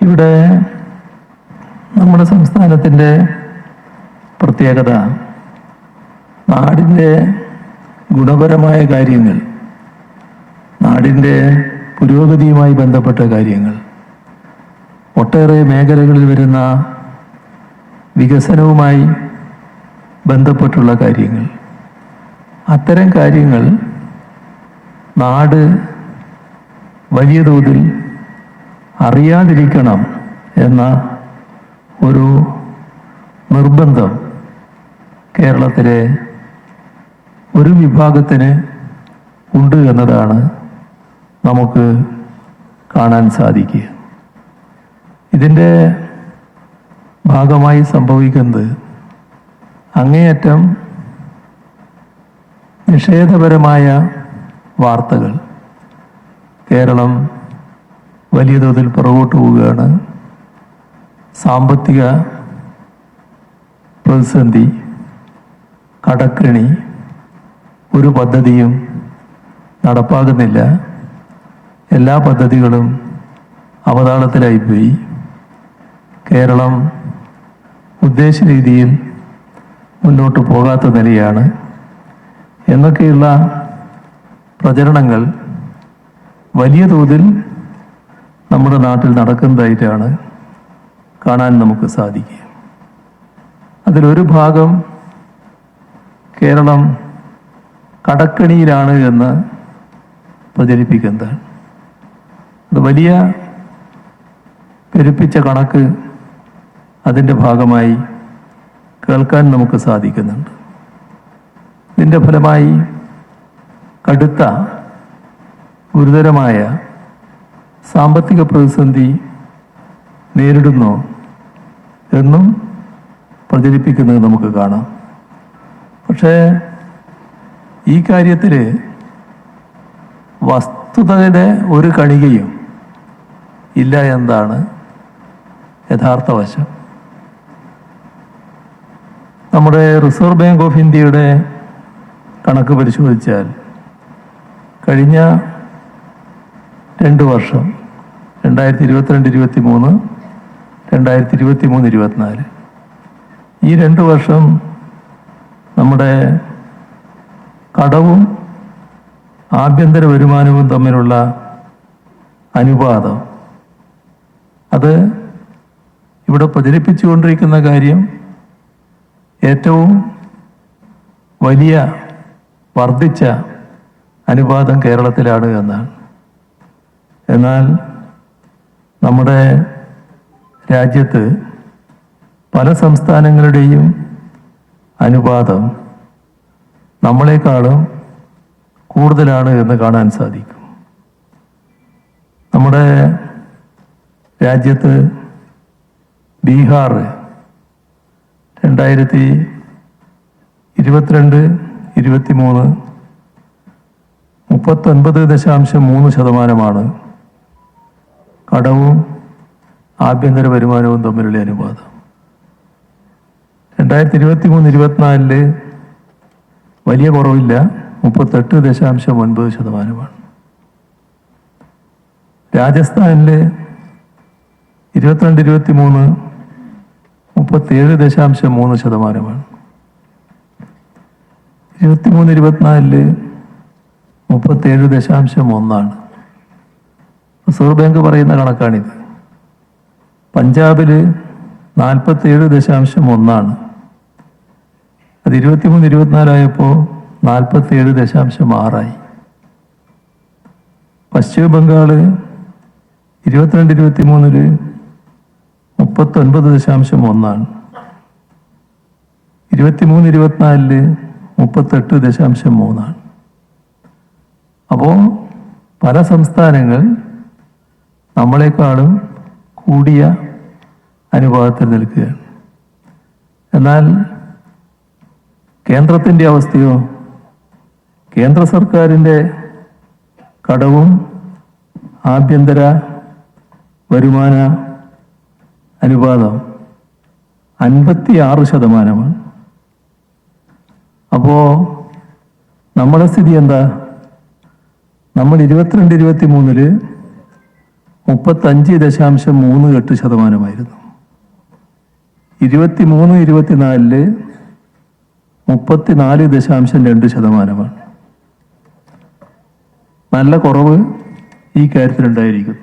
ഇവിടെ നമ്മുടെ സംസ്ഥാനത്തിൻ്റെ പ്രത്യേകത നാടിൻ്റെ ഗുണപരമായ കാര്യങ്ങൾ, നാടിൻ്റെ പുരോഗതിയുമായി ബന്ധപ്പെട്ട കാര്യങ്ങൾ, ഒട്ടേറെ മേഖലകളിൽ വരുന്ന വികസനവുമായി ബന്ധപ്പെട്ടുള്ള കാര്യങ്ങൾ, അത്തരം കാര്യങ്ങൾ നാട് വലിയ തോതിൽ അറിയാതിരിക്കണം എന്ന ഒരു നിർബന്ധം കേരളത്തിലെ ഒരു വിഭാഗത്തിന് ഉണ്ട് എന്നതാണ് നമുക്ക് കാണാൻ സാധിക്കുക. ഇതിൻ്റെ ഭാഗമായി സംഭവിക്കുന്നത് അങ്ങേയറ്റം നിഷേധപരമായ വാർത്തകൾ. കേരളം വലിയ തോതിൽ പുറകോട്ട് പോവുകയാണ്, സാമ്പത്തിക പ്രതിസന്ധി, കടക്കെണി, ഒരു പദ്ധതിയും നടപ്പാകുന്നില്ല, എല്ലാ പദ്ധതികളും അവതാളത്തിലായിപ്പോയി, കേരളം ഉദ്ദേശ രീതിയിൽ മുന്നോട്ട് പോകാത്ത നിലയാണ് എന്നൊക്കെയുള്ള പ്രചരണങ്ങൾ വലിയ തോതിൽ നമ്മുടെ നാട്ടിൽ നടക്കുന്നതായിട്ടാണ് കാണാൻ നമുക്ക് സാധിക്കുക. അതിലൊരു ഭാഗം കേരളം കടക്കെണിയിലാണ് എന്ന് പ്രചരിപ്പിക്കുന്നതാണ്. അത് വലിയ പെരുപ്പിച്ച കണക്ക് അതിൻ്റെ ഭാഗമായി കേൾക്കാൻ നമുക്ക് സാധിക്കുന്നുണ്ട്. ഇതിൻ്റെ ഫലമായി കടുത്ത ഗുരുതരമായ സാമ്പത്തിക പ്രതിസന്ധി നേരിടുന്നു എന്നും പ്രചരിപ്പിക്കുന്നത് നമുക്ക് കാണാം. പക്ഷേ ഈ കാര്യത്തിൽ വസ്തുതയുടെ ഒരു കണികയും ഇല്ല എന്നതാണ് യഥാർത്ഥ വശം. നമ്മുടെ റിസർവ് ബാങ്ക് ഓഫ് ഇന്ത്യയുടെ കണക്ക് പരിശോധിച്ചാൽ കഴിഞ്ഞ 2 വർഷം 2022-23, 2023-24 ഈ 2 വർഷം നമ്മുടെ കടവും ആഭ്യന്തര വരുമാനവും തമ്മിലുള്ള അനുപാതം, അത് ഇവിടെ പ്രചരിപ്പിച്ചുകൊണ്ടിരിക്കുന്ന കാര്യം ഏറ്റവും വലിയ വർദ്ധിച്ച അനുപാതം കേരളത്തിലാണ് എന്നാണ്. എന്നാൽ നമ്മുടെ രാജ്യത്ത് പല സംസ്ഥാനങ്ങളുടെയും അനുപാതം നമ്മളെക്കാളും കൂടുതലാണ് എന്ന് കാണാൻ സാധിക്കും. നമ്മുടെ രാജ്യത്ത് ബീഹാർ 2022-23 39.3% കടവും ആഭ്യന്തര വരുമാനവും തമ്മിലുള്ള അനുപാതം. 2023-24 വലിയ കുറവില്ല, 38.9%. രാജസ്ഥാനിൽ 22-23 37.3%. 23-24 37.1%. റിസർവ് ബാങ്ക് പറയുന്ന കണക്കാണിത്. പഞ്ചാബിൽ 47.1%. അത് 23-24 ആയപ്പോൾ 47.6%. പശ്ചിമ ബംഗാൾ 22-23 39.1%. 23-24 38.3%. അപ്പോൾ പല സംസ്ഥാനങ്ങൾ നമ്മളെക്കാളും കൂടിയ അനുപാതത്തിൽ നിൽക്കുകയാണ്. എന്നാൽ കേന്ദ്രത്തിൻ്റെ അവസ്ഥയോ, കേന്ദ്ര സർക്കാരിൻ്റെ കടവും ആഭ്യന്തര വരുമാന അനുപാതം 56%. അപ്പോൾ നമ്മുടെ സ്ഥിതി എന്താ? നമ്മൾ 22-23 35.38%. 23-24 34.2%. നല്ല കുറവ് ഈ കാര്യത്തിലുണ്ടായിരിക്കുന്നു.